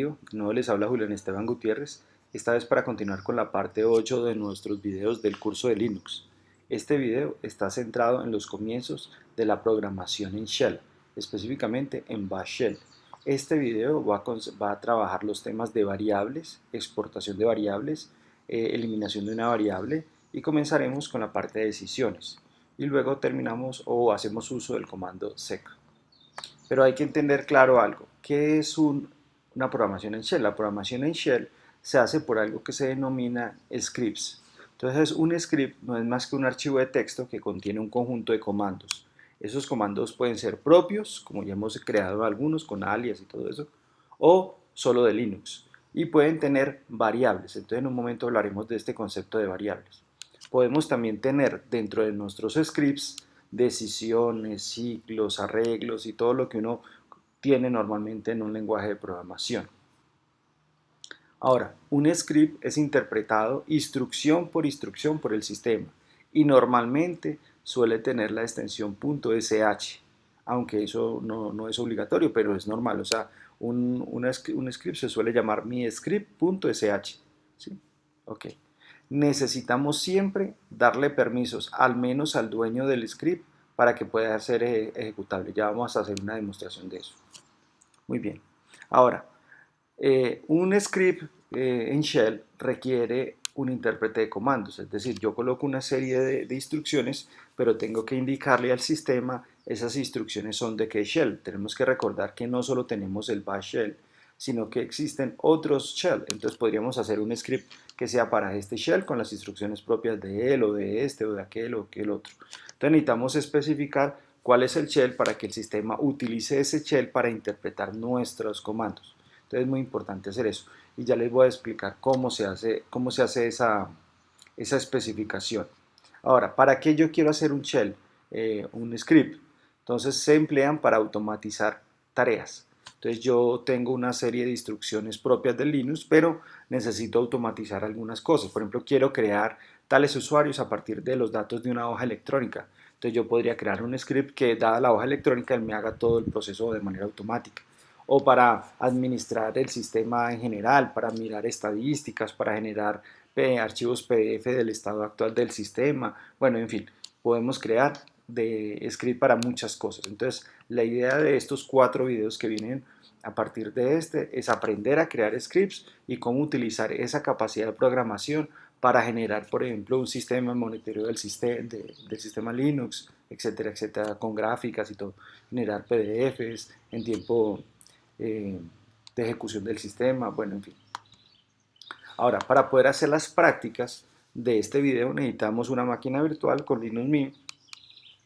De nuevo les habla Julián Esteban Gutiérrez, esta vez para continuar con la parte 8 de nuestros videos del curso de Linux. Este video está centrado en los comienzos de la programación en Shell, específicamente en Bash Shell. Este video va a trabajar los temas de variables, exportación de variables, eliminación de una variable y comenzaremos con la parte de decisiones. Y luego terminamos o hacemos uso del comando sec. Pero hay que entender claro algo. ¿Qué es una programación en Shell? La programación en Shell se hace por algo que se denomina scripts. Entonces, un script no es más que un archivo de texto que contiene un conjunto de comandos. Esos comandos pueden ser propios, como ya hemos creado algunos con alias y todo eso, o solo de Linux. Y pueden tener variables. Entonces, en un momento hablaremos de este concepto de variables. Podemos también tener dentro de nuestros scripts decisiones, ciclos, arreglos y todo lo que uno tiene normalmente en un lenguaje de programación. Ahora, un script es interpretado instrucción por el sistema y normalmente suele tener la extensión .sh, aunque eso no es obligatorio, pero es normal. O sea, un script se suele llamar mi script.sh. ¿Sí? Ok. Necesitamos siempre darle permisos, al menos al dueño del script, para que pueda ser ejecutable. Ya vamos a hacer una demostración de eso. Muy bien. Ahora, un script en Shell requiere un intérprete de comandos, es decir, yo coloco una serie de instrucciones, pero tengo que indicarle al sistema esas instrucciones son de qué Shell. Tenemos que recordar que no solo tenemos el Bash Shell, sino que existen otros Shell. Entonces podríamos hacer un script que sea para este Shell con las instrucciones propias de él o de este o de aquel o aquel otro. Entonces necesitamos especificar cuál es el Shell para que el sistema utilice ese Shell para interpretar nuestros comandos. Entonces es muy importante hacer eso. Y ya les voy a explicar cómo se hace esa especificación. Ahora, ¿para qué yo quiero hacer un shell, un script? Entonces se emplean para automatizar tareas. Entonces yo tengo una serie de instrucciones propias del Linux, pero necesito automatizar algunas cosas. Por ejemplo, quiero crear tales usuarios a partir de los datos de una hoja electrónica. Entonces yo podría crear un script que, dada la hoja electrónica, él me haga todo el proceso de manera automática. O para administrar el sistema en general, para mirar estadísticas, para generar archivos PDF del estado actual del sistema. Bueno, en fin, podemos crear de script para muchas cosas. Entonces, la idea de estos 4 videos que vienen a partir de este es aprender a crear scripts y cómo utilizar esa capacidad de programación para generar, por ejemplo, un sistema de monitoreo del sistema Linux, etcétera, etcétera, con gráficas y todo. Generar PDFs en tiempo de ejecución del sistema, bueno, en fin. Ahora, para poder hacer las prácticas de este video necesitamos una máquina virtual con Linux Mint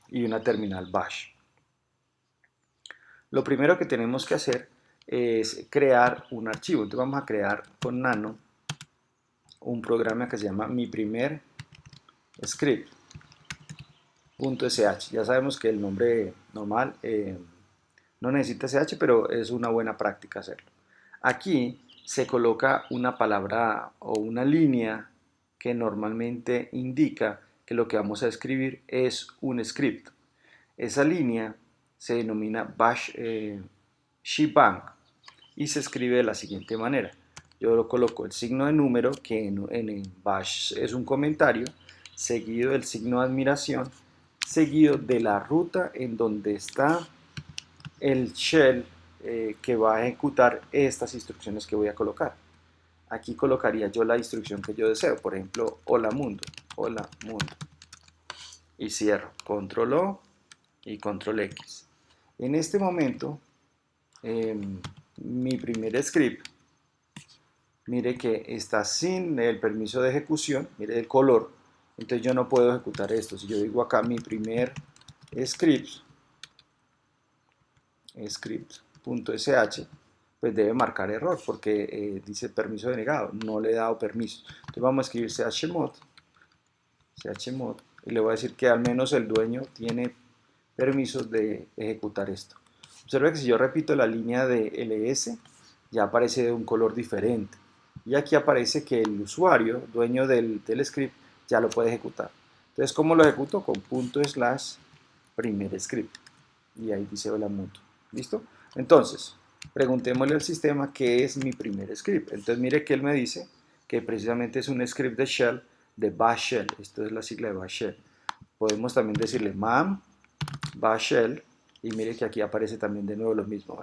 y una terminal Bash. Lo primero que tenemos que hacer es crear un archivo. Entonces vamos a crear con Nano un programa que se llama Mi Primer Script.sh. Ya sabemos que el nombre normal no necesita sh, pero es una buena práctica hacerlo. Aquí se coloca una palabra o una línea que normalmente indica que lo que vamos a escribir es un script. Esa línea se denomina bash shebang y se escribe de la siguiente manera. Yo lo coloco el signo de número, que en bash es un comentario, seguido del signo de admiración, seguido de la ruta en donde está el shell que va a ejecutar estas instrucciones que voy a colocar. Aquí colocaría yo la instrucción que yo deseo, por ejemplo, hola mundo, y cierro, control O y control X. En este momento, mi primer script, mire que está sin el permiso de ejecución, mire el color, entonces yo no puedo ejecutar esto. Si yo digo acá mi primer script.sh, pues debe marcar error porque dice permiso denegado, no le he dado permiso. Entonces vamos a escribir chmod y le voy a decir que al menos el dueño tiene permisos de ejecutar esto. Observe que si yo repito la línea de ls, ya aparece de un color diferente. Y aquí aparece que el usuario, dueño del script, ya lo puede ejecutar. Entonces, ¿cómo lo ejecuto? Con /primer script. Y ahí dice hola mundo. ¿Listo? Entonces, Preguntémosle al sistema qué es mi primer script. Entonces mire que él me dice que precisamente es un script de shell, de bash shell. Esto es la sigla de bash shell. Podemos también decirle man bash shell y mire que aquí aparece también de nuevo lo mismo.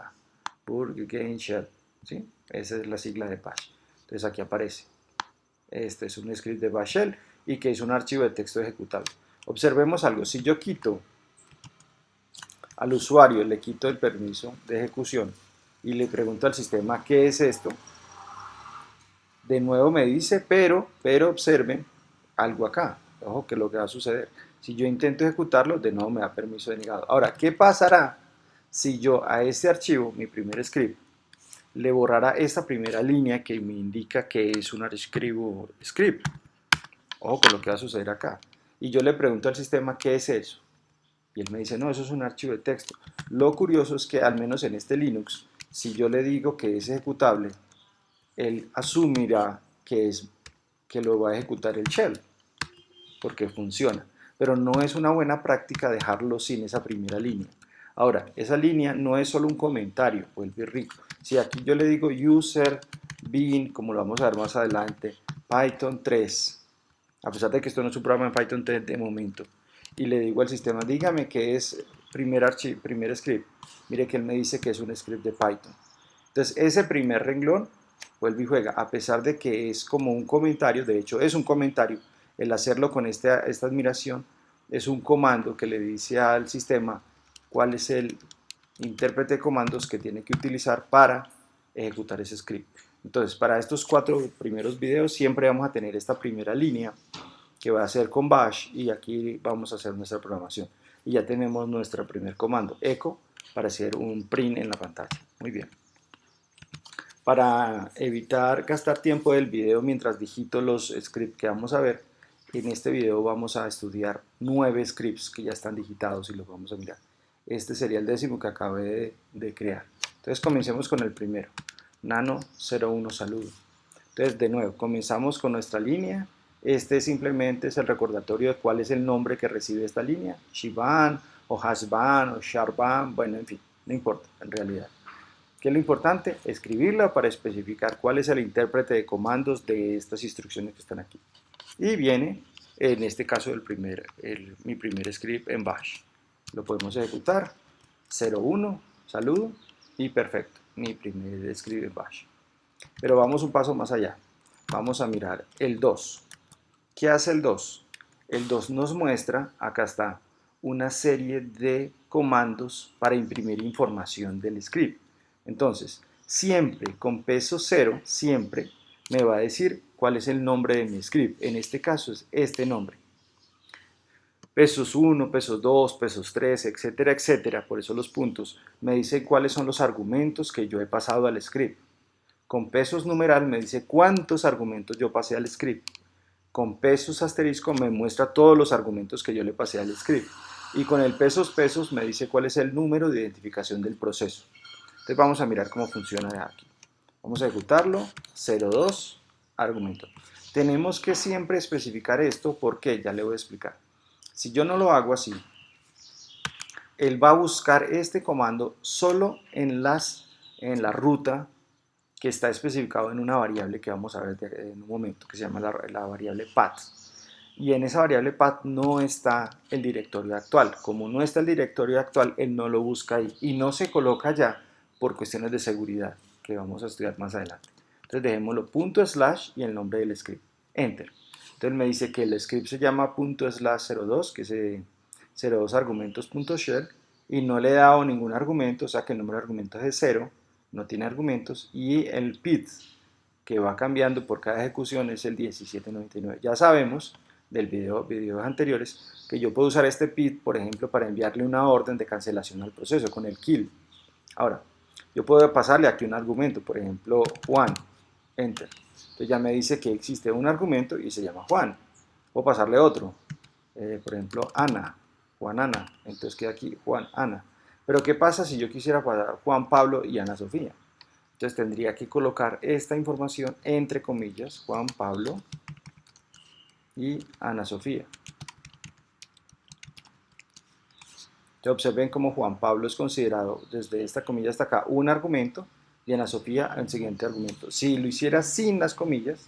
Burger Game Shell, ¿sí? Esa es la sigla de bash. Entonces aquí aparece. Este es un script de bash shell y que es un archivo de texto ejecutable. Observemos algo. Si yo quito al usuario, le quito el permiso de ejecución y le pregunto al sistema qué es esto, de nuevo me dice, pero observen algo acá. Ojo que lo que va a suceder. Si yo intento ejecutarlo, de nuevo me da permiso denegado. Ahora, ¿qué pasará si yo a este archivo, mi primer script, le borrara esta primera línea que me indica que es un archivo script? Ojo con lo que va a suceder acá. Y yo le pregunto al sistema qué es eso. Y él me dice, no, eso es un archivo de texto. Lo curioso es que al menos en este Linux, si yo le digo que es ejecutable, él asumirá que lo va a ejecutar el shell, porque funciona. Pero no es una buena práctica dejarlo sin esa primera línea. Ahora, esa línea no es solo un comentario, vuelve rico. Si aquí yo le digo user bin, como lo vamos a ver más adelante, Python 3, a pesar de que esto no es un programa en Python 3 de momento, y le digo al sistema, dígame qué es primer script, mire que él me dice que es un script de Python. Entonces ese primer renglón vuelve y juega, a pesar de que es como un comentario, de hecho es un comentario, el hacerlo con esta admiración es un comando que le dice al sistema cuál es el intérprete de comandos que tiene que utilizar para ejecutar ese script. Entonces, para estos 4 primeros videos siempre vamos a tener esta primera línea que va a ser con bash y aquí vamos a hacer nuestra programación. Y ya tenemos nuestro primer comando, echo, para hacer un print en la pantalla. Muy bien. Para evitar gastar tiempo del video mientras digito los scripts que vamos a ver, en este video vamos a estudiar 9 scripts que ya están digitados y los vamos a mirar. Este sería el 10º que acabé de crear. Entonces comencemos con el primero, nano01 saludo. Entonces de nuevo, comenzamos con nuestra línea. Este simplemente es el recordatorio de cuál es el nombre que recibe esta línea, Shivan o Hasban o Sharban, bueno, en fin, no importa en realidad. ¿Qué es lo importante? Escribirla para especificar cuál es el intérprete de comandos de estas instrucciones que están aquí. Y viene, en este caso, mi primer script en bash. Lo podemos ejecutar, 01, saludo, y perfecto, mi primer script en bash. Pero vamos un paso más allá. Vamos a mirar el 2. ¿Qué hace el 2? El 2 nos muestra, acá está, una serie de comandos para imprimir información del script. Entonces, siempre con peso 0, siempre me va a decir cuál es el nombre de mi script. En este caso es este nombre. Pesos 1, pesos 2, pesos 3, etcétera, etcétera. Por eso los puntos me dicen cuáles son los argumentos que yo he pasado al script. Con pesos numeral me dice cuántos argumentos yo pasé al script. Con pesos asterisco me muestra todos los argumentos que yo le pasé al script. Y con el pesos me dice cuál es el número de identificación del proceso. Entonces vamos a mirar cómo funciona de aquí. Vamos a ejecutarlo, 02, argumento. Tenemos que siempre especificar esto porque ya le voy a explicar. Si yo no lo hago así, él va a buscar este comando solo en la ruta que está especificado en una variable que vamos a ver en un momento, que se llama la variable path. Y en esa variable path no está el directorio actual. Como no está el directorio actual, él no lo busca ahí y no se coloca allá por cuestiones de seguridad que vamos a estudiar más adelante. Entonces dejémoslo // y el nombre del script. Enter. Entonces me dice que el script se llama //02, que es 02 argumentos.shell, y no le he dado ningún argumento, o sea que el número de argumentos es 0, no tiene argumentos, y el pid que va cambiando por cada ejecución es el 1799. Ya sabemos del videos anteriores que yo puedo usar este pid, por ejemplo, para enviarle una orden de cancelación al proceso con el kill. Ahora, yo puedo pasarle aquí un argumento, por ejemplo, Juan, enter. Entonces ya me dice que existe un argumento y se llama Juan. Puedo pasarle otro, por ejemplo, Ana, Juan Ana. Entonces queda aquí Juan Ana. Pero ¿qué pasa si yo quisiera pasar Juan Pablo y Ana Sofía? Entonces tendría que colocar esta información entre comillas, Juan Pablo y Ana Sofía. Entonces observen cómo Juan Pablo es considerado desde esta comilla hasta acá un argumento y Ana Sofía el siguiente argumento. Si lo hiciera sin las comillas,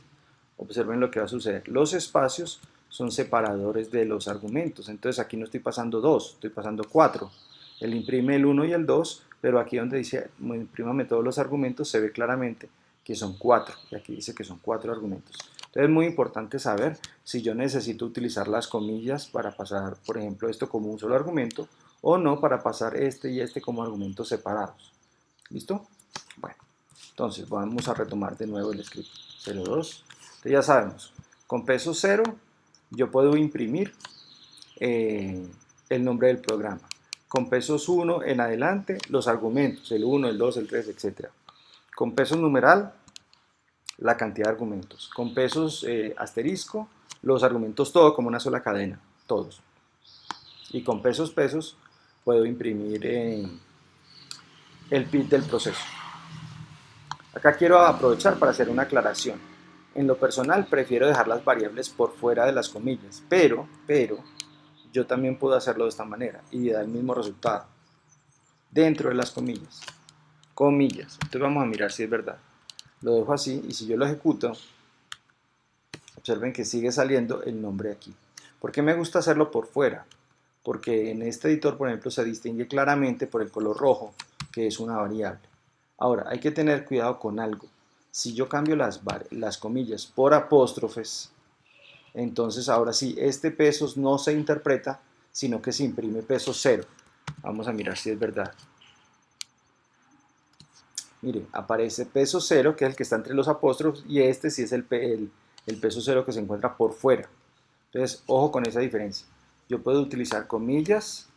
observen lo que va a suceder. Los espacios son separadores de los argumentos. Entonces aquí no estoy pasando 2, estoy pasando 4. Él imprime el 1 y el 2, pero aquí donde dice imprímame todos los argumentos se ve claramente que son 4. Y aquí dice que son 4 argumentos. Entonces es muy importante saber si yo necesito utilizar las comillas para pasar, por ejemplo, esto como un solo argumento o no para pasar este y este como argumentos separados. ¿Listo? Bueno, entonces vamos a retomar de nuevo el script 02. Entonces ya sabemos, con peso 0 yo puedo imprimir el nombre del programa. Con pesos 1 en adelante, los argumentos, el 1, el 2, el 3, etc. Con pesos numeral, la cantidad de argumentos. Con pesos asterisco, los argumentos todo como una sola cadena, todos. Y con pesos puedo imprimir el PID del proceso. Acá quiero aprovechar para hacer una aclaración. En lo personal prefiero dejar las variables por fuera de las comillas, pero yo también puedo hacerlo de esta manera y da el mismo resultado. Dentro de las comillas. Comillas. Entonces vamos a mirar si es verdad. Lo dejo así y si yo lo ejecuto, observen que sigue saliendo el nombre aquí. ¿Por qué me gusta hacerlo por fuera? Porque en este editor, por ejemplo, se distingue claramente por el color rojo, que es una variable. Ahora, hay que tener cuidado con algo. Si yo cambio las comillas por apóstrofes, entonces ahora sí, este pesos no se interpreta, sino que se imprime peso 0. Vamos a mirar si es verdad. Mire, aparece peso 0, que es el que está entre los apóstrofes, y este sí es el peso 0 que se encuentra por fuera. Entonces, ojo con esa diferencia. Yo puedo utilizar comillas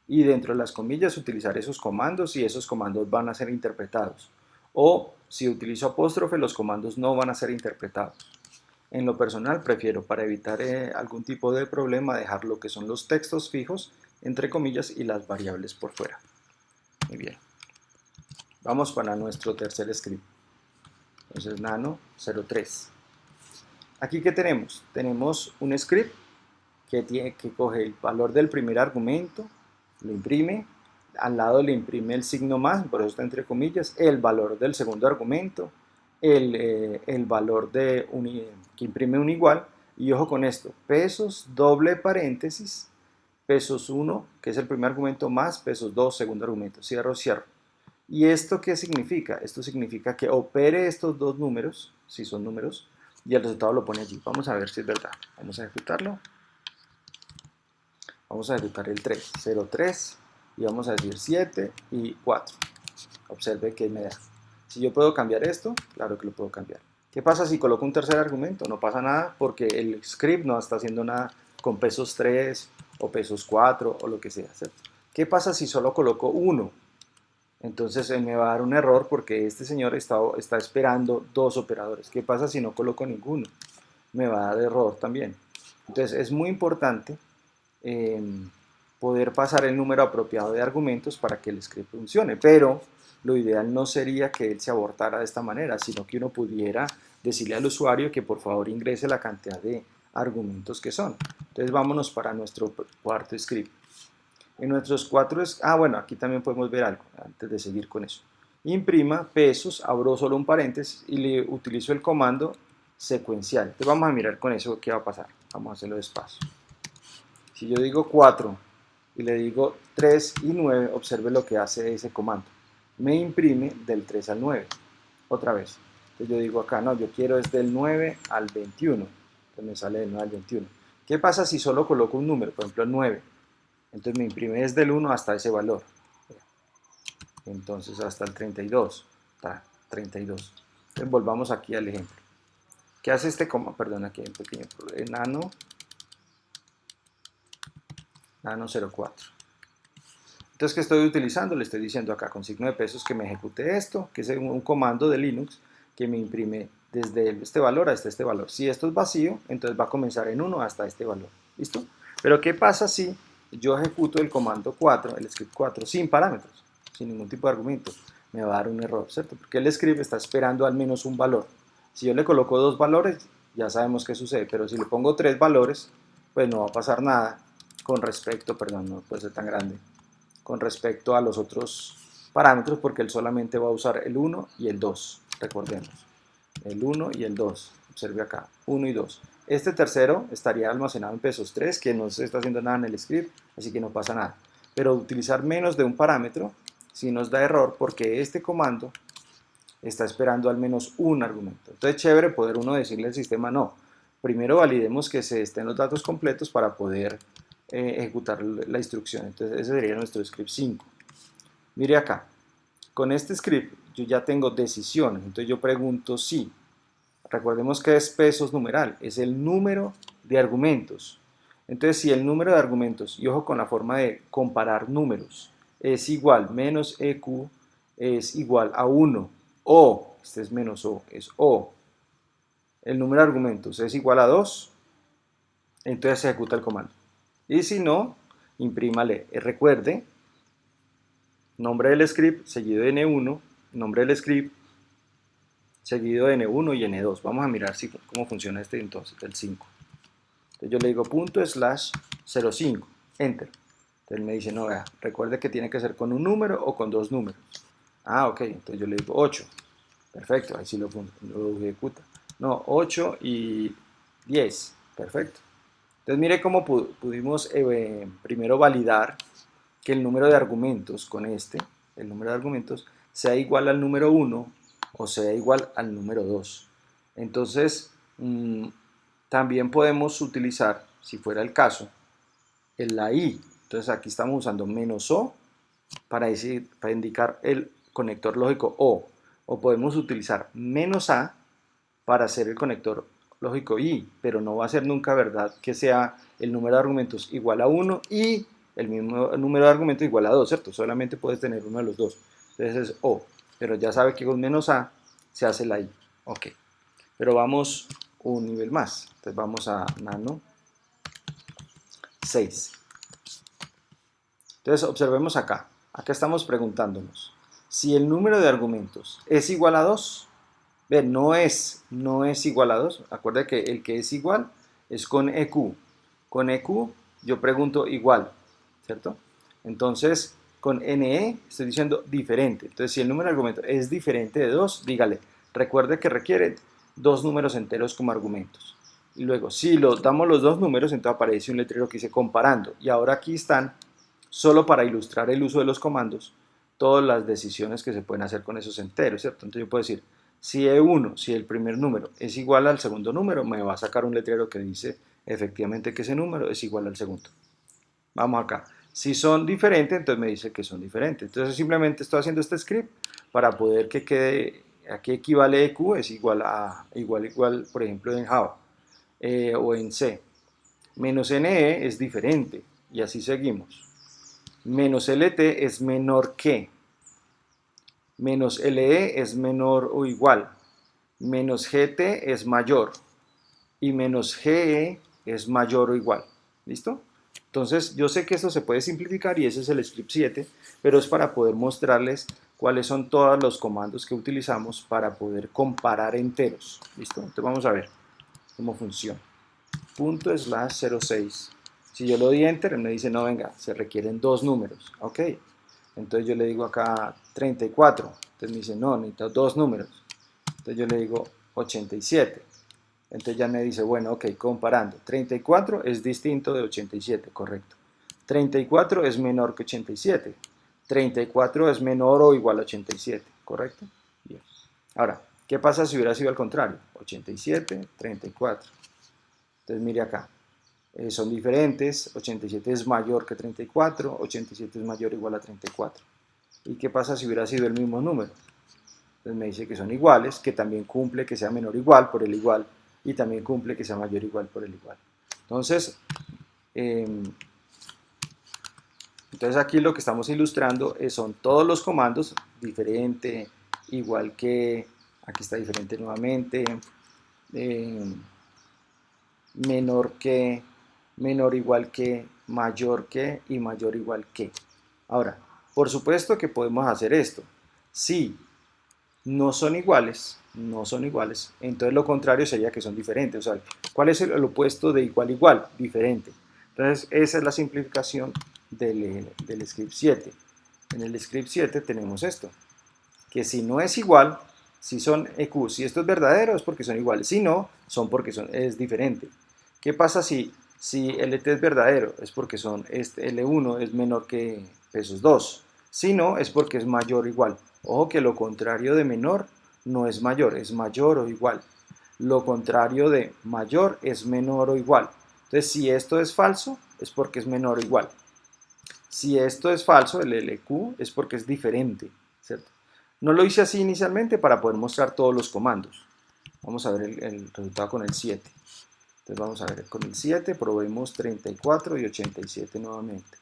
y dentro de las comillas utilizar esos comandos y esos comandos van a ser interpretados. O si utilizo apóstrofe, los comandos no van a ser interpretados. En lo personal prefiero, para evitar algún tipo de problema, dejar lo que son los textos fijos entre comillas y las variables por fuera. Muy bien. Vamos para nuestro tercer script. Entonces nano 03. Aquí ¿qué tenemos? Tenemos un script que coge el valor del primer argumento, lo imprime, al lado le imprime el signo más, por eso está entre comillas, el valor del segundo argumento, el valor que imprime un igual, y ojo con esto, pesos, doble paréntesis, pesos 1, que es el primer argumento, más pesos 2, segundo argumento, cierro, cierro. ¿Y esto qué significa? Esto significa que opere estos dos números, si son números, y el resultado lo pone allí. Vamos a ver si es verdad. Vamos a ejecutarlo. Vamos a ejecutar el 3, 0, 3, y vamos a decir 7 y 4. Observe que me da. Si yo puedo cambiar esto, claro que lo puedo cambiar. ¿Qué pasa si coloco un tercer argumento? No pasa nada porque el script no está haciendo nada con pesos 3 o pesos 4 o lo que sea, ¿cierto? ¿Qué pasa si solo coloco 1? Entonces me va a dar un error porque este señor está esperando dos operadores. ¿Qué pasa si no coloco ninguno? Me va a dar error también. Entonces es muy importante poder pasar el número apropiado de argumentos para que el script funcione, pero lo ideal no sería que él se abortara de esta manera, sino que uno pudiera decirle al usuario que por favor ingrese la cantidad de argumentos que son. Entonces vámonos para nuestro cuarto script. En nuestros cuatro, bueno, aquí también podemos ver algo antes de seguir con eso. Imprima pesos, abro solo un paréntesis y le utilizo el comando secuencial. Entonces vamos a mirar con eso qué va a pasar. Vamos a hacerlo despacio. Si yo digo 4 y le digo 3 y 9, observe lo que hace ese comando. Me imprime del 3 al 9. Otra vez. Entonces yo digo acá, no, yo quiero es del 9 al 21. Entonces me sale del 9 al 21. ¿Qué pasa si solo coloco un número? Por ejemplo, el 9. Entonces me imprime desde el 1 hasta ese valor. Entonces hasta el 32. Está 32. Entonces volvamos aquí al ejemplo. ¿Qué hace este comando? Perdón, aquí hay un pequeño problema. Nano 04. Entonces, ¿qué estoy utilizando? Le estoy diciendo acá con signo de pesos que me ejecute esto, que es un comando de Linux que me imprime desde este valor hasta este valor. Si esto es vacío, entonces va a comenzar en 1 hasta este valor. ¿Listo? Pero ¿qué pasa si yo ejecuto el comando 4, el script 4, sin parámetros, sin ningún tipo de argumento? Me va a dar un error, ¿cierto? Porque el script está esperando al menos un valor. Si yo le coloco 2 valores, ya sabemos qué sucede, pero si le pongo 3 valores, pues no va a pasar nada con respecto, perdón, no puede ser tan grande, con respecto a este valor. Entonces, con respecto a los otros parámetros, porque él solamente va a usar el 1 y el 2, recordemos, el 1 y el 2, observe acá, 1 y 2. Este tercero estaría almacenado en pesos 3, que no se está haciendo nada en el script, así que no pasa nada. Pero utilizar menos de un parámetro sí nos da error, porque este comando está esperando al menos un argumento. Entonces, chévere poder uno decirle al sistema no. Primero validemos que se estén los datos completos para poder ejecutar la instrucción. Entonces, ese sería nuestro script 5. Mire acá, con este script yo ya tengo decisiones. Entonces, yo pregunto si. Recordemos que es pesos numeral, es el número de argumentos. Entonces, si el número de argumentos, y ojo con la forma de comparar números, es igual, menos EQ es igual a 1, o, este es menos O, es O, el número de argumentos es igual a 2, entonces se ejecuta el comando. Y si no, imprímale, recuerde, nombre del script seguido de N1, nombre del script seguido de N1 y N2. Vamos a mirar cómo funciona este entonces, el 5. Entonces yo le digo ./05, enter. Entonces me dice, no, vea, recuerde que tiene que ser con un número o con dos números. Ah, ok, entonces yo le digo 8. Perfecto, ahí sí lo ejecuta. No, 8 y 10. Perfecto. Entonces mire cómo pudimos primero validar que el número de argumentos con el número de argumentos, sea igual al número 1 o sea igual al número 2. Entonces, también podemos utilizar, si fuera el caso, la i. Entonces aquí estamos usando menos o para indicar el conector lógico o podemos utilizar menos a para hacer el conector lógico i, pero no va a ser nunca verdad que sea el número de argumentos igual a 1 y el mismo número de argumentos igual a 2, ¿cierto? Solamente puedes tener uno de los dos. Entonces es o, pero ya sabe que con menos a se hace la i. Ok, pero vamos un nivel más. Entonces vamos a nano 6. Entonces observemos acá. Acá estamos preguntándonos si el número de argumentos es igual a 2. Ven, no es igual a 2. Acuerda que el que es igual es con EQ. Con EQ yo pregunto igual, ¿cierto? Entonces, con NE estoy diciendo diferente. Entonces, si el número de argumentos es diferente de 2, dígale, recuerde que requiere dos números enteros como argumentos. Y luego, si damos los dos números, entonces aparece un letrero que dice comparando. Y ahora aquí están, solo para ilustrar el uso de los comandos, todas las decisiones que se pueden hacer con esos enteros, ¿cierto? Entonces yo puedo decir, si E1, si el primer número es igual al segundo número, me va a sacar un letrero que dice efectivamente que ese número es igual al segundo. Vamos acá. Si son diferentes, entonces me dice que son diferentes. Entonces simplemente estoy haciendo este script para poder que quede, aquí equivale EQ, es igual a, igual, por ejemplo en Java o en C. Menos NE es diferente y así seguimos. Menos LT es menor que. Menos LE es menor o igual. Menos GT es mayor. Y menos GE es mayor o igual. ¿Listo? Entonces yo sé que esto se puede simplificar y ese es el script 7, pero es para poder mostrarles cuáles son todos los comandos que utilizamos para poder comparar enteros. ¿Listo? Entonces vamos a ver cómo funciona. ./06. Si yo lo di enter, él me dice, no, venga, se requieren dos números. Ok. Entonces yo le digo acá 34. Entonces me dice, no, necesito dos números. Entonces yo le digo 87. Entonces ya me dice, bueno, ok, comparando. 34 es distinto de 87, correcto. 34 es menor que 87. 34 es menor o igual a 87, ¿correcto? Bien. Ahora, ¿qué pasa si hubiera sido al contrario? 87, 34. Entonces mire acá. Son diferentes, 87 es mayor que 34, 87 es mayor o igual a 34. ¿Y qué pasa si hubiera sido el mismo número? Entonces me dice que son iguales, que también cumple que sea menor o igual por el igual, y también cumple que sea mayor o igual por el igual. Entonces aquí lo que estamos ilustrando son todos los comandos, diferente, igual que, aquí está diferente nuevamente, menor que, menor igual que, mayor que y mayor igual que. Ahora, por supuesto que podemos hacer esto. Si no son iguales, entonces lo contrario sería que son diferentes. O sea, ¿cuál es el opuesto de igual igual? Diferente. Entonces, esa es la simplificación del script 7. En el script 7 tenemos esto, que si no es igual, si son EQ, si esto es verdadero es porque son iguales, si no, son porque es diferente. ¿Qué pasa si LT es verdadero? Es porque L1 es menor que pesos 2. Si no, es porque es mayor o igual. Ojo que lo contrario de menor no es mayor o igual. Lo contrario de mayor es menor o igual. Entonces, si esto es falso, es porque es menor o igual. Si esto es falso, el LQ, es porque es diferente, ¿cierto? No lo hice así inicialmente para poder mostrar todos los comandos. Vamos a ver el resultado con el 7. Entonces vamos a ver con el 7, probemos 34 y 87 nuevamente.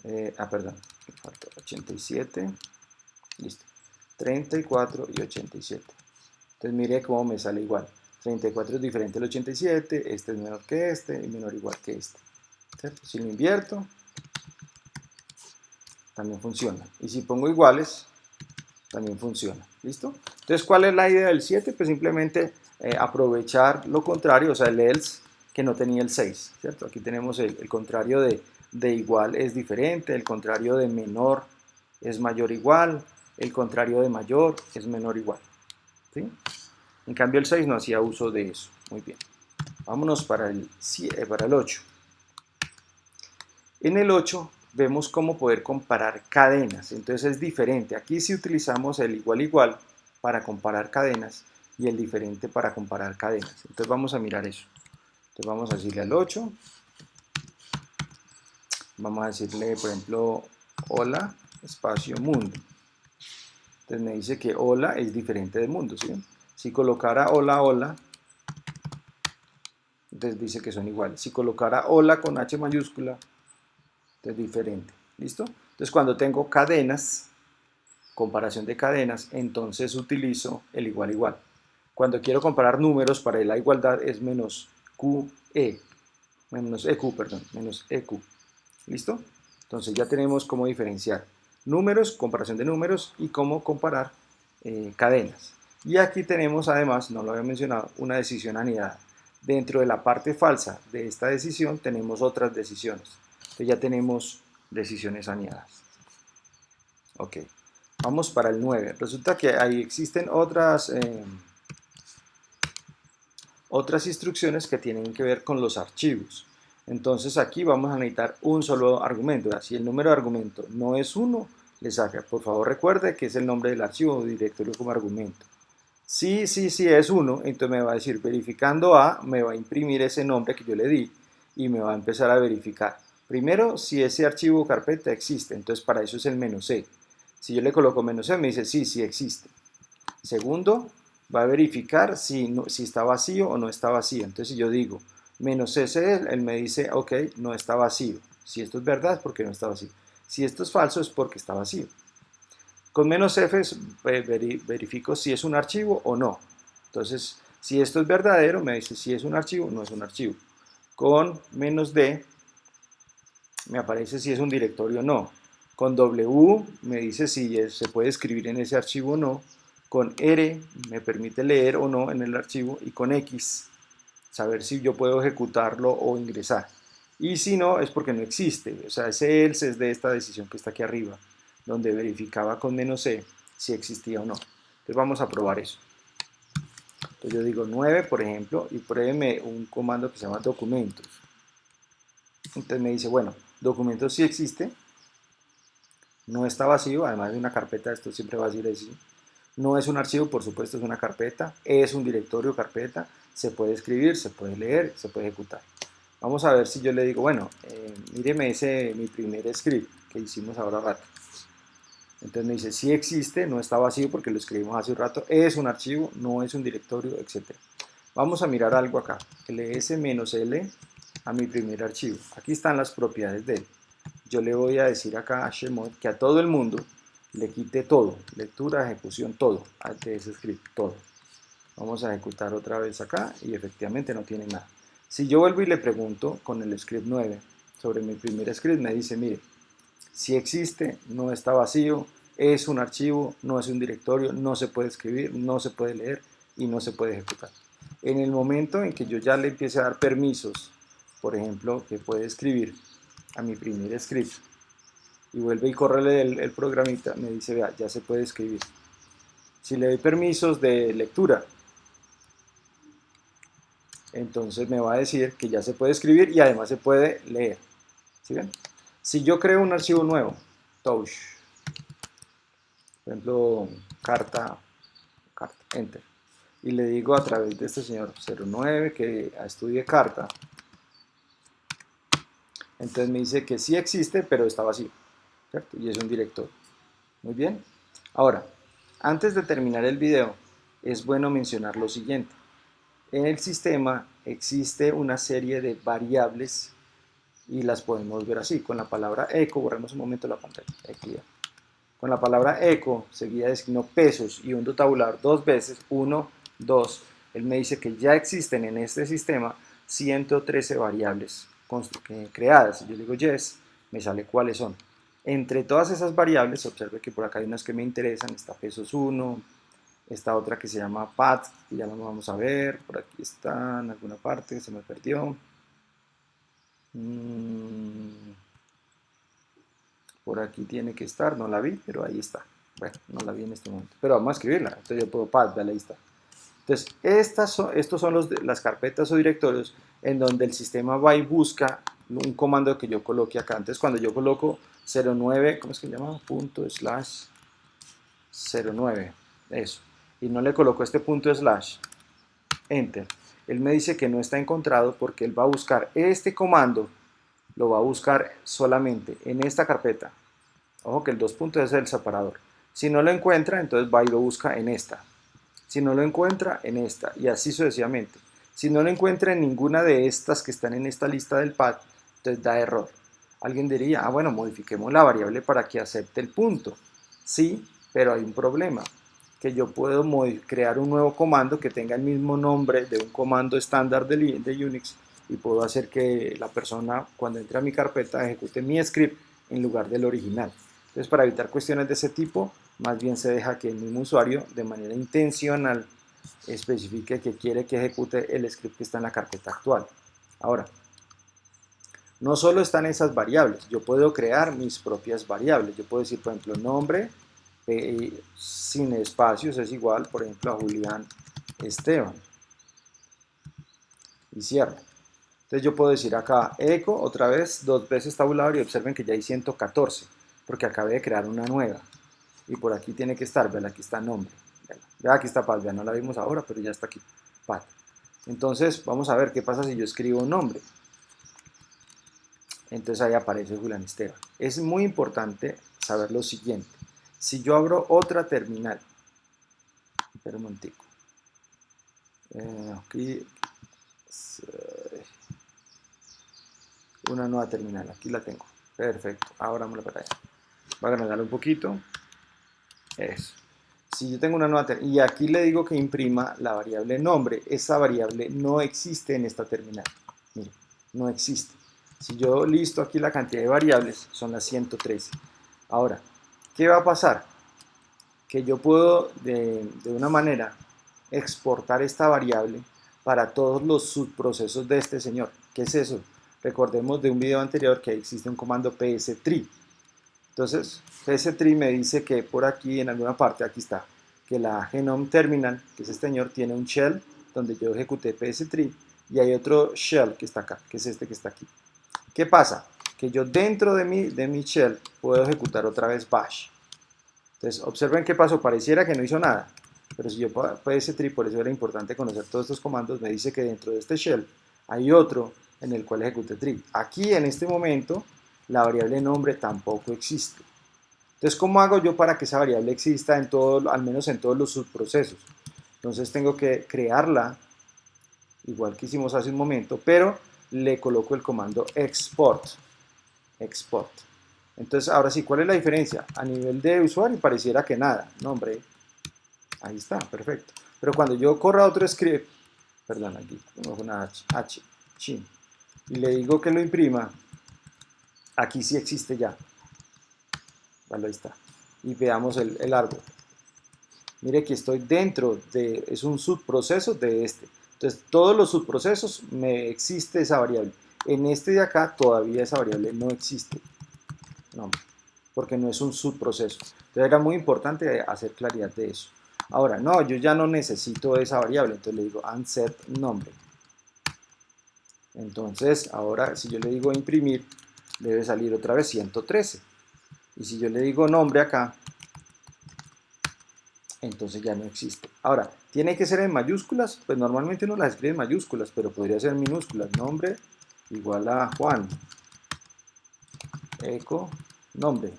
Perdón, me faltó 87, listo. 34 y 87. Entonces mire cómo me sale igual. 34 es diferente al 87, este es menor que este y menor o igual que este. ¿Cierto? Si lo invierto, también funciona. Y si pongo iguales, también funciona. ¿Listo? Entonces, ¿cuál es la idea del 7? Pues simplemente aprovechar lo contrario, o sea, el else que no tenía el 6, ¿cierto? Aquí tenemos el contrario de igual es diferente, el contrario de menor es mayor o igual, el contrario de mayor es menor o igual. ¿Sí? En cambio, el 6 no hacía uso de eso. Muy bien. Vámonos para el 8. En el 8 vemos cómo poder comparar cadenas. Entonces es diferente. Aquí sí utilizamos el igual para comparar cadenas y el diferente para comparar cadenas. Entonces vamos a mirar eso. Entonces vamos a decirle al 8. Vamos a decirle, por ejemplo, hola, espacio, mundo. Entonces me dice que hola es diferente de mundo, ¿sí? Si colocara hola, hola, entonces dice que son iguales. Si colocara hola con H mayúscula, es diferente. ¿Listo? Entonces cuando tengo cadenas, comparación de cadenas, entonces utilizo el igual. Cuando quiero comparar números para la igualdad es menos QE, menos EQ, perdón, menos EQ. ¿Listo? Entonces ya tenemos cómo diferenciar números, comparación de números y cómo comparar cadenas. Y aquí tenemos además, no lo había mencionado, una decisión anidada. Dentro de la parte falsa de esta decisión tenemos otras decisiones. Entonces ya tenemos decisiones anidadas. Ok, vamos para el 9. Resulta que ahí existen otras instrucciones que tienen que ver con los archivos. Entonces aquí vamos a necesitar un solo argumento. Si el número de argumento no es 1, le saca. Por favor recuerde que es el nombre del archivo o directorio como argumento. Sí es 1, entonces me va a decir verificando A, me va a imprimir ese nombre que yo le di y me va a empezar a verificar. Primero, si ese archivo o carpeta existe, entonces para eso es el "-c". Si yo le coloco "-c", me dice sí existe. Segundo, va a verificar si está vacío o no está vacío. Entonces, si yo digo "-s", él me dice, ok, no está vacío. Si esto es verdad, es porque no está vacío. Si esto es falso, es porque está vacío. Con "-f" verifico si es un archivo o no. Entonces, si esto es verdadero, me dice si es un archivo o no es un archivo. Con "-d" me aparece si es un directorio o no. Con "W" me dice si se puede escribir en ese archivo o no. Con "R" me permite leer o no en el archivo. Y con "X" saber si yo puedo ejecutarlo o ingresar. Y si no, es porque no existe. O sea, ese else es de esta decisión que está aquí arriba, donde verificaba con "-c" si existía o no. Entonces vamos a probar eso. Entonces yo digo 9, por ejemplo, y pruébeme un comando que se llama documentos. Entonces me dice, bueno, documentos sí existe, no está vacío, además de una carpeta, esto siempre va a decir así. No es un archivo, por supuesto, es una carpeta, es un directorio carpeta, se puede escribir, se puede leer, se puede ejecutar. Vamos a ver si yo le digo, bueno, míreme mi primer script que hicimos ahora rato. Entonces me dice, sí existe, no está vacío porque lo escribimos hace un rato, es un archivo, no es un directorio, etc. Vamos a mirar algo acá, ls-l a mi primer archivo. Aquí están las propiedades de él. Yo le voy a decir acá a Chmod que a todo el mundo le quite todo, lectura, ejecución, todo, de ese script, todo. Vamos a ejecutar otra vez acá y efectivamente no tiene nada. Si yo vuelvo y le pregunto con el script 9 sobre mi primer script, me dice, mire, si existe, no está vacío, es un archivo, no es un directorio, no se puede escribir, no se puede leer y no se puede ejecutar. En el momento en que yo ya le empiece a dar permisos, por ejemplo, que puede escribir, a mi primer script y vuelve y corre el programita, me dice, vea, ya se puede escribir. Si le doy permisos de lectura, entonces me va a decir que ya se puede escribir y además se puede leer. ¿Sí ven? Si yo creo un archivo nuevo, touch, por ejemplo, carta, enter, y le digo a través de este señor 09 que estudie carta, entonces me dice que sí existe, pero está vacío, ¿cierto? Y es un directorio. Muy bien. Ahora, antes de terminar el video, es bueno mencionar lo siguiente. En el sistema existe una serie de variables y las podemos ver así, con la palabra echo, borremos un momento la pantalla, aquí ya. Con la palabra echo, seguida designó pesos y hundo tabular dos veces, 1, 2. Él me dice que ya existen en este sistema 113 variables creadas. Si yo le digo yes, me sale cuáles son. Entre todas esas variables, observe que por acá hay unas que me interesan, está pesos 1, esta otra que se llama path, que ya la vamos a ver, por aquí está en alguna parte, se me perdió. Por aquí tiene que estar, no la vi, pero ahí está. Bueno, no la vi en este momento, pero vamos a escribirla. Entonces yo puedo path, ahí está. Entonces, estos son las carpetas o directorios en donde el sistema va y busca un comando que yo coloque acá. Entonces, cuando yo coloco 09, ¿cómo es que se llama? Punto slash 09, eso. Y no le coloco este punto slash, enter. Él me dice que no está encontrado porque él va a buscar este comando, lo va a buscar solamente en esta carpeta. Ojo que el 2 puntos es el separador. Si no lo encuentra, entonces va y lo busca en esta. Si no lo encuentra, en esta. Y así sucesivamente. Si no lo encuentra en ninguna de estas que están en esta lista del path, entonces da error. Alguien diría, ah, bueno, modifiquemos la variable para que acepte el punto. Sí, pero hay un problema. Que yo puedo crear un nuevo comando que tenga el mismo nombre de un comando estándar de Unix y puedo hacer que la persona cuando entre a mi carpeta ejecute mi script en lugar del original. Entonces, para evitar cuestiones de ese tipo, más bien se deja que el mismo usuario de manera intencional especifique que quiere que ejecute el script que está en la carpeta actual. Ahora, no solo están esas variables, yo puedo crear mis propias variables. Yo puedo decir, por ejemplo, nombre sin espacios es igual, por ejemplo, a Julián Esteban. Y cierro. Entonces yo puedo decir acá echo, otra vez, dos veces tabulador y observen que ya hay 114, porque acabé de crear una nueva. Y por aquí tiene que estar, vean, aquí está nombre. Vean, aquí está path, no la vimos ahora, pero ya está aquí, path. Entonces vamos a ver qué pasa si yo escribo un nombre. Entonces ahí aparece Julián Esteban. Es muy importante saber lo siguiente. Si yo abro otra terminal, espera un momentico. Aquí, una nueva terminal, aquí la tengo. Perfecto, ahora vamos a la pantalla. Voy a agrandarla un poquito. Eso. Si yo tengo una nueva terminal y aquí le digo que imprima la variable nombre, esa variable no existe en esta terminal. Mire, no existe. Si yo listo aquí la cantidad de variables, son las 113. Ahora, ¿qué va a pasar? Que yo puedo de una manera exportar esta variable para todos los subprocesos de este señor. ¿Qué es eso? Recordemos de un video anterior que existe un comando pstree. Entonces, pstree me dice que por aquí, en alguna parte, aquí está, que la genome terminal, que es este señor, tiene un shell donde yo ejecuté pstree y hay otro shell que está acá, que es este que está aquí. ¿Qué pasa? Que yo dentro de mi shell puedo ejecutar otra vez bash. Entonces, observen qué pasó, pareciera que no hizo nada, pero si yo pstree, por eso era importante conocer todos estos comandos, me dice que dentro de este shell hay otro en el cual ejecute tree. Aquí en este momento la variable nombre tampoco existe. Entonces, ¿cómo hago yo para que esa variable exista en todo, al menos en todos los subprocesos? Entonces tengo que crearla, igual que hicimos hace un momento, pero le coloco el comando export. Export. Entonces, ahora sí, ¿cuál es la diferencia? A nivel de usuario pareciera que nada. Nombre, ahí está, perfecto. Pero cuando yo corra otro script, perdón, aquí tengo una H, chin, y le digo que lo imprima, aquí sí existe ya. Vale, ahí está. Y veamos el árbol. Mire que estoy dentro es un subproceso de este. Entonces, todos los subprocesos me existe esa variable. En este de acá todavía esa variable no existe, no, porque no es un subproceso. Entonces era muy importante hacer claridad de eso. Ahora, no, yo ya no necesito esa variable, entonces le digo unset nombre. Entonces, ahora si yo le digo imprimir, debe salir otra vez 113. Y si yo le digo nombre acá, entonces ya no existe. Ahora, ¿tiene que ser en mayúsculas? Pues normalmente uno las escribe en mayúsculas, pero podría ser en minúsculas. Nombre igual a Juan. Eco, nombre.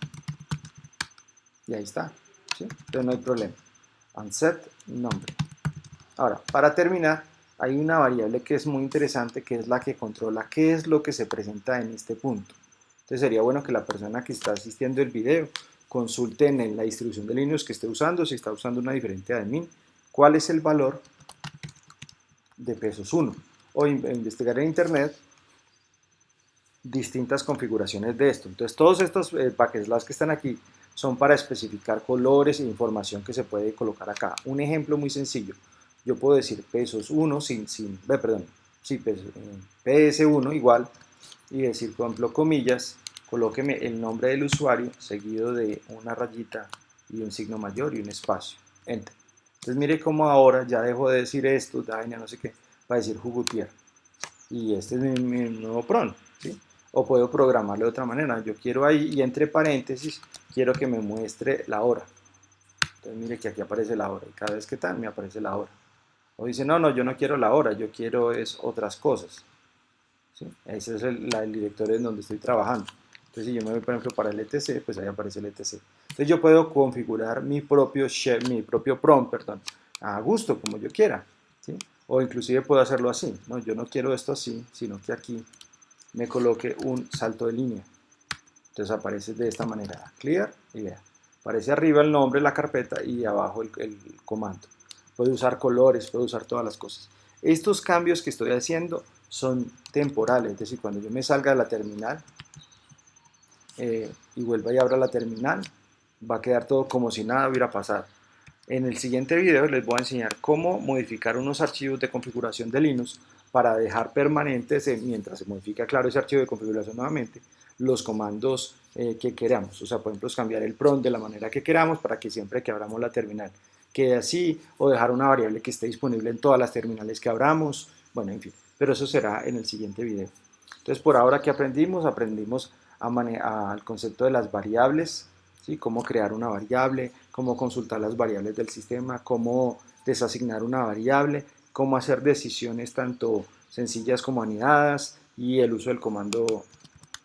Y ahí está, ¿sí? Entonces no hay problema. Unset, nombre. Ahora, para terminar, hay una variable que es muy interesante, que es la que controla qué es lo que se presenta en este punto. Entonces sería bueno que la persona que está asistiendo el video consulte en la distribución de Linux que esté usando, si está usando una diferente admin, cuál es el valor de pesos 1. O investigar en internet distintas configuraciones de esto. Entonces todos estos paquetes que están aquí son para especificar colores e información que se puede colocar acá. Un ejemplo muy sencillo, yo puedo decir pesos 1 perdón, sí, PS1 igual y decir, por ejemplo, comillas, colóqueme el nombre del usuario seguido de una rayita y un signo mayor y un espacio. Enter. Entonces mire cómo ahora ya dejo de decir esto, daña, no sé qué, va a decir Jugutier. Y este es mi nuevo PRON, ¿sí? O puedo programarlo de otra manera. Yo quiero ahí, y entre paréntesis, quiero que me muestre la hora. Entonces mire que aquí aparece la hora y cada vez que tal me aparece la hora. O dice, no, no, yo no quiero la hora, yo quiero es otras cosas. ¿Sí? Ese es el directorio en donde estoy trabajando. Entonces si yo me voy, por ejemplo, para el etc, pues ahí aparece el etc. Entonces yo puedo configurar mi propio shell, mi propio prompt, perdón, a gusto, como yo quiera. ¿Sí? O inclusive puedo hacerlo así, ¿no? Yo no quiero esto así, sino que aquí me coloque un salto de línea. Entonces aparece de esta manera, clear, y vea, aparece arriba el nombre, la carpeta y abajo el comando. Puede usar colores, puede usar todas las cosas. Estos cambios que estoy haciendo son temporales, es decir, cuando yo me salga de la terminal y vuelva y abra la terminal, va a quedar todo como si nada hubiera pasado. En el siguiente video les voy a enseñar cómo modificar unos archivos de configuración de Linux para dejar permanentes, mientras se modifica, claro, ese archivo de configuración nuevamente, los comandos que queramos. O sea, por ejemplo, cambiar el prompt de la manera que queramos para que siempre que abramos la terminal quede así, o dejar una variable que esté disponible en todas las terminales que abramos. Bueno, en fin, pero eso será en el siguiente video. Entonces, por ahora, ¿qué aprendimos? Aprendimos al concepto de las variables, ¿sí? Cómo crear una variable, cómo consultar las variables del sistema, cómo desasignar una variable, cómo hacer decisiones tanto sencillas como anidadas y el uso del comando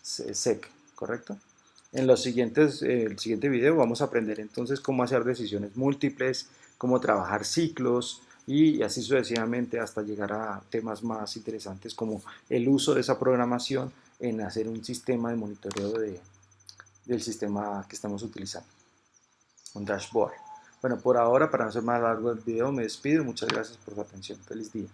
sec, ¿correcto? En el siguiente video vamos a aprender entonces cómo hacer decisiones múltiples, cómo trabajar ciclos y así sucesivamente hasta llegar a temas más interesantes como el uso de esa programación en hacer un sistema de monitoreo del sistema que estamos utilizando, un dashboard. Bueno, por ahora, para no ser más largo el video, me despido. Muchas gracias por su atención. Feliz día.